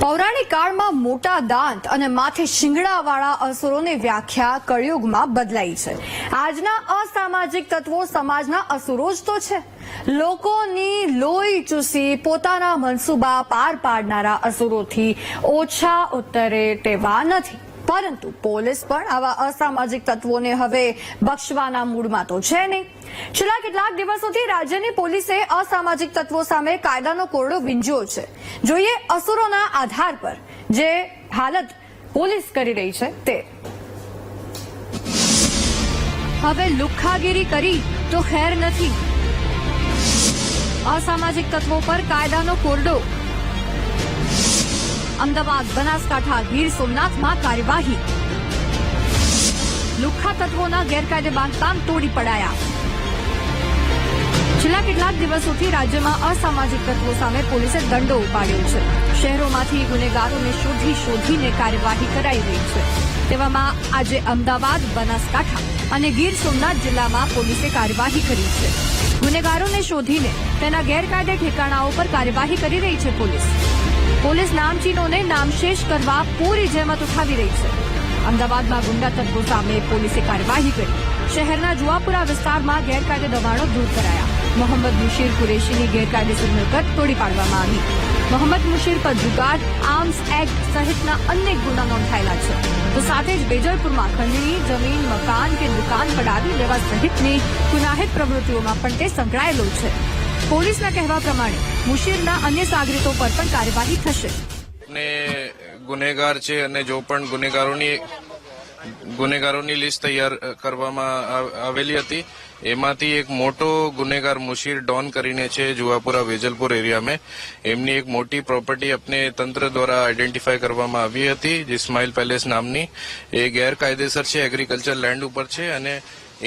પૌરાણિક કાળમાં મોટા દાંત અને માથે શિંગડાવાળા અસુરોની વ્યાખ્યા કળિયુગમાં બદલાઈ છે. આજના અસામાજિક તત્વો સમાજના અસુરો જ તો છે. લોકોની લોહી ચૂસી પોતાના મનસૂબા પાર પાડનારા અસુરોથી ઓછા ઉત્તરે ટેવા નથી. પરંતુ પોલીસ પણ આવા અસામાજિક તત્વોને હવે બક્ષવાના મૂડમાં તો છે નહીં. છેલ્લા કેટલાક દિવસોથી રાજ્યની પોલીસે અસામાજિક તત્વો સામે કાયદાનો કોરડો વીંઝ્યો છે. જોઈએ અસુરોના આધાર પર જે હાલત પોલીસ કરી રહી છે તે. હવે લુખ્ખાગીરી કરી તો ખેર નથી. અસામાજિક તત્વો પર કાયદાનો કોરડો. અમદાવાદ, બનાસકાંઠા, ગીર સોમનાથમાં કાર્યવાહી. લુખ્ખા તત્વોના ગેરકાયદે બાંધકામ તોડી પડાયા. છેલ્લા કેટલાક દિવસોથી રાજ્યમાં અસામાજિક તત્વો સામે પોલીસે દંડો ઉપાડ્યો છે. શહેરોમાંથી ગુનેગારોને શોધીને કાર્યવાહી કરાઈ રહી છે. તેવામાં આજે અમદાવાદ, બનાસકાંઠા અને ગીર સોમનાથ જિલ્લામાં પોલીસે કાર્યવાહી કરી છે. ગુનેગારોને શોધીને તેના ગેરકાયદે ઠેકાણાઓ પર કાર્યવાહી કરી રહી છે પોલીસ નામચીનોને નામશેષ કરવા પૂરી જહેમત ઉઠાવી રહી છે. અમદાવાદમાં ગુંડા તત્વો સામે પોલીસે કાર્યવાહી કરી. શહેરના જુવાપુરા વિસ્તારમાં ગેરકાયદે દબાણો દૂર કરાયા. મોહમ્મદ મુશીર કુરેશીની ગેરકાયદેસર મિલકત તોડી પાડવામાં આવી. મોહમ્મદ મુશીર પર જુગાર, આર્મ્સ એક્ટ સહિતના અનેક ગુના નોંધાયેલા છે. તો સાથે જ બેજલપુરમાં ખંડણી, જમીન, મકાન કે દુકાન પડાવી લેવા સહિતની ગુનાહિત પ્રવૃત્તિઓમાં પણ તે સંકળાયેલો છે. પોલીસના કહેવા પ્રમાણે મુશીરના અન્ય સાગરીતો પર પણ કાર્યવાહી થશે. ગુનેગાર છે અને જો પણ ગુનેગારોની લિસ્ટ તૈયાર કરવામાં આવેલી હતી, એમાંથી એક મોટો ગુનેગાર મુશીર ડોન કરીને છે જુવાપુરા વેજલપુર એરિયામાં. એમની એક મોટી પ્રોપર્ટી अपने તંત્ર દ્વારા આઈડેન્ટિફાય કરવામાં આવી હતી, ઇસ્માઇલ પેલેસ નામની. એ ગેરકાયદેસર છે, એગ્રીકલ્ચર લેન્ડ ઉપર છે અને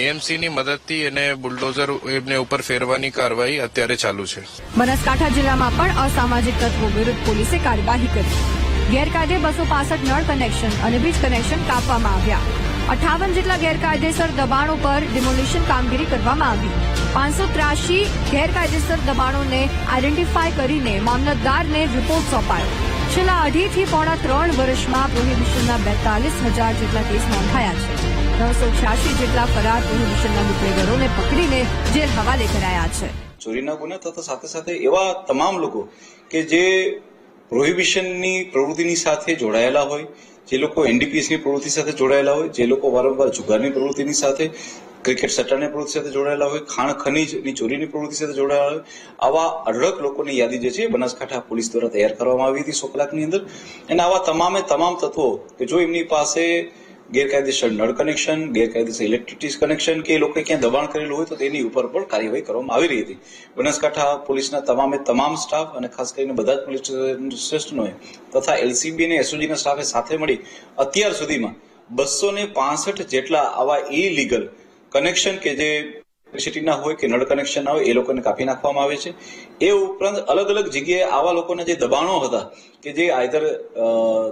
એએમસીની મદદથી એને બુલડોઝર એમને ઉપર ફેરવાની કાર્યવાહી અત્યારે ચાલુ છે. બનાસકાંઠા જિલ્લામાં પણ અસામાજિક તત્વો વિરુદ્ધ પોલીસે કાર્યવાહી કરી. ગેરકાયદે 265 નળ કનેક્શન અને વીજ કનેક્શન કાપવામાં આવ્યા. 58 જેટલા ગેરકાયદેસર દબાણો પર ડિમોલિશન કામગીરી કરવામાં આવી. 583 ગેરકાયદેસર દબાણોને આઈડેન્ટિફાય કરીને મામલતદારને રિપોર્ટ સોંપાયો. છેલ્લા 2.5 થી પોણા 3 વર્ષમાં પ્રોહિબિશનના 42,000 જેટલા કેસ નોંધાયા છે. 986 જેટલા ફરાર પ્રોહિબિશનના બુટલેગરોને પકડીને જેલ હવાલે કરાયા છે. ચોરીના ગુના તથા સાથે સાથે એવા તમામ લોકો કે જે પ્રોહિબિશનની પ્રવૃત્તિની સાથે જોડાયેલા હોય, જે લોકો એનડીપીએસની પ્રવૃત્તિ સાથે જોડાયેલા હોય, જે લોકો વારંવાર જુગારની પ્રવૃત્તિની સાથે, ક્રિકેટ સટ્ટાની પ્રવૃત્તિ સાથે જોડાયેલા હોય, ખાણ ખનીજની ચોરીની પ્રવૃત્તિ સાથે જોડાયેલા હોય, આવા અઢળક લોકોની યાદી જે છે બનાસકાંઠા પોલીસ દ્વારા તૈયાર કરવામાં આવી હતી 100 કલાકની અંદર. અને આવા તમામ તત્વો કે જો એમની પાસે ગેરકાયદેસર નળ કનેક્શન, ગેરકાયદેસર ઇલેક્ટ્રિસિટી કનેક્શન કે એ લોકોએ ક્યાં દબાણ કરેલું હોય તો તેની ઉપર પણ કાર્યવાહી કરવામાં આવી રહી હતી. બનાસકાંઠા પોલીસના તમામ સ્ટાફ અને ખાસ કરીને બધા જ પોલીસ સ્ટેશનોએ તથા એલસીબી અને એસઓજીના સ્ટાફે સાથે મળી અત્યાર સુધીમાં 265 જેટલા આવા ઇલીગલ કનેક્શન કે જે ઇલેક્ટ્રિસિટીના હોય કે નળ કનેક્શન ના હોય એ લોકોને કાપી નાખવામાં આવે છે. એ ઉપરાંત અલગ અલગ જગ્યાએ આવા લોકોના જે દબાણો હતા કે જે આઈધર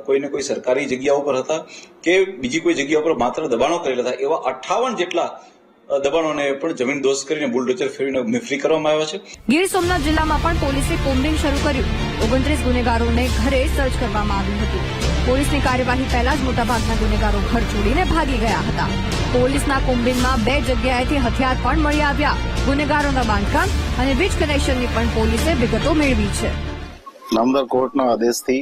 કોઈને કોઈ સરકારી જગ્યા ઉપર હતા કે બીજી કોઈ જગ્યા ઉપર માત્ર દબાણો કરેલા હતા, એવા 58 જેટલા દબાણોને પણ જમીન દોસ્ત કરીને બુલડોઝર ફેરવીને ફ્રી કરવામાં આવ્યા છે. ગીર સોમનાથ જિલ્લામાં પણ પોલીસે કોમ્બિંગ શરૂ કર્યું. 29 ગુનેગારોને ઘરે સર્ચ કરવામાં આવ્યું હતું. પોલીસની કાર્યવાહી પહેલા જ મોટાભાગના ગુનેગારો ઘર છોડીને ભાગી ગયા હતા. પોલીસના કોમ્બિંગમાં 2 જગ્યાએથી હથિયાર પણ મળી આવ્યા. ગુનેગારોના બાંધકામ અને વીજ કનેક્શનની પણ પોલીસે વિગતો મેળવી છે. નામદાર કોર્ટના આદેશથી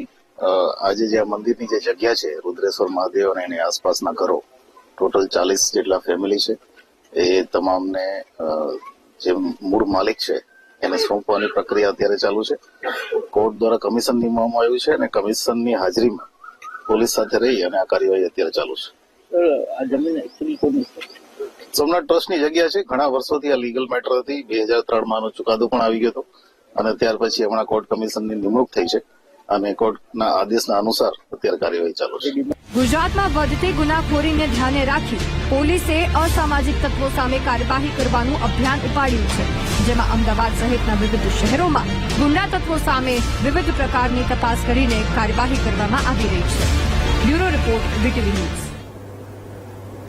આજે જે મંદિરની જે જગ્યા છે રુદ્રેશ્વર મહાદેવ અને એની આસપાસના ઘરો, ટોટલ 40 જેટલા ફેમિલી છે, એ તમામને જે મૂળ માલિક છે એને સોંપવાની પ્રક્રિયા અત્યારે ચાલુ છે. કોર્ટ દ્વારા કમિશન નિમવામાં આવ્યું છે અને કમિશનની હાજરીમાં પોલીસ સાથે રહી અને આ કાર્યવાહી અત્યારે ચાલુ છે. સોમનાથ ટ્રસ્ટની જગ્યા છે. ઘણા વર્ષોથી આ લીગલ મેટર હતી. 2003માં આનો ચુકાદો પણ આવી ગયો હતો અને ત્યાર પછી હમણાં કોર્ટ કમિશનની નિમણૂક થઈ છે અને કોર્ટના આદેશના અનુસાર અત્યારે કાર્યવાહી ચાલુ છે. ગુજરાતમાં વધતી ગુનાખોરીને ધ્યાને રાખી પોલીસે અસામાજિક તત્વો સામે કાર્યવાહી કરવાનું અભિયાન ઉપાડ્યું છે, જેમાં અમદાવાદ સહિતના વિવિધ શહેરોમાં ગુંડા તત્વો સામે વિવિધ પ્રકારની તપાસ કરીને કાર્યવાહી કરવામાં આવી રહી છે. Bureau report, VTV news.